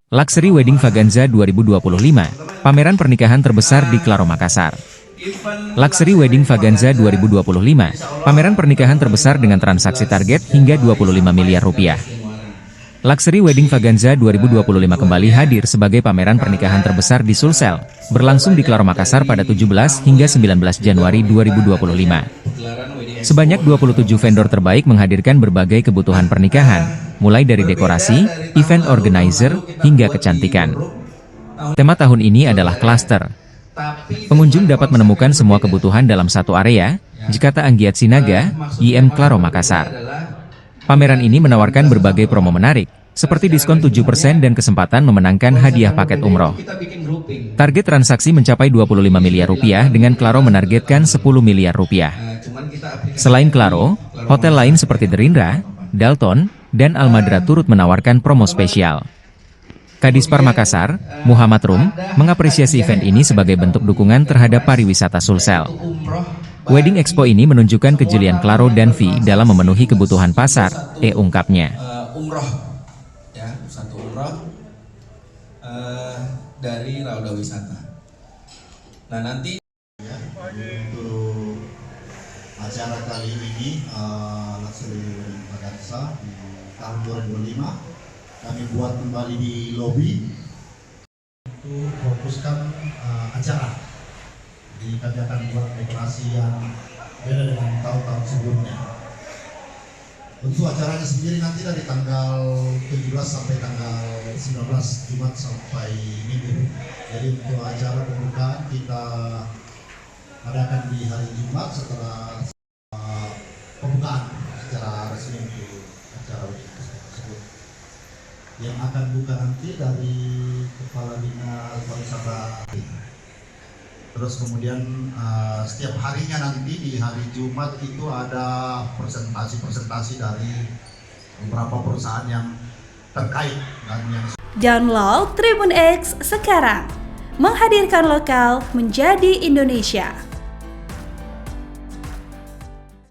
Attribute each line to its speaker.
Speaker 1: Luxury Wedding Vaganza 2025, pameran pernikahan terbesar di Claro Makassar. Luxury Wedding Vaganza 2025, pameran pernikahan terbesar dengan transaksi target hingga 25 miliar rupiah. Luxury Wedding Vaganza 2025 kembali hadir sebagai pameran pernikahan terbesar di Sulsel, berlangsung di Claro Makassar pada 17 hingga 19 Januari 2025. Sebanyak 27 vendor terbaik menghadirkan berbagai kebutuhan pernikahan, mulai dari dekorasi, event organizer, hingga kecantikan. Tema tahun ini adalah cluster. Pengunjung dapat menemukan semua kebutuhan dalam satu area, Jikata Anggiat Sinaga, IM Claro Makassar. Pameran ini menawarkan berbagai promo menarik, seperti diskon 7% dan kesempatan memenangkan hadiah paket umroh. Target transaksi mencapai 25 miliar rupiah dengan Claro menargetkan 10 miliar rupiah. Selain Claro, hotel lain seperti The Rindra, Dalton, dan Almadra turut menawarkan promo spesial. Kadispar Makassar, Muhammad Rum, mengapresiasi event ini sebagai bentuk dukungan terhadap pariwisata Sulsel. Wedding Expo ini menunjukkan kejelian Claro dan Vi dalam memenuhi kebutuhan pasar, ungkapnya.
Speaker 2: Satu umroh dari Rauda Wisata. Nah nanti
Speaker 3: untuk acara kali ini Luxury Wedding Vaganza di tahun 2005 kami buat kembali di lobi untuk fokuskan acara. Jadi kami akan buat dekorasi yang beda dengan tahun-tahun sebelumnya. Untuk acaranya sendiri nanti dari tanggal 17 sampai tanggal 19, Jumat sampai Minggu. Jadi untuk acara pembukaan kita adakan di hari Jumat setelah pembukaan secara resmi untuk acara tersebut. Yang akan buka nanti dari Kepala Dinas Pariwisata. Terus kemudian setiap harinya nanti di hari Jumat itu ada presentasi dari beberapa perusahaan yang terkait dan yang
Speaker 4: Download Tribun X sekarang, menghadirkan lokal menjadi Indonesia.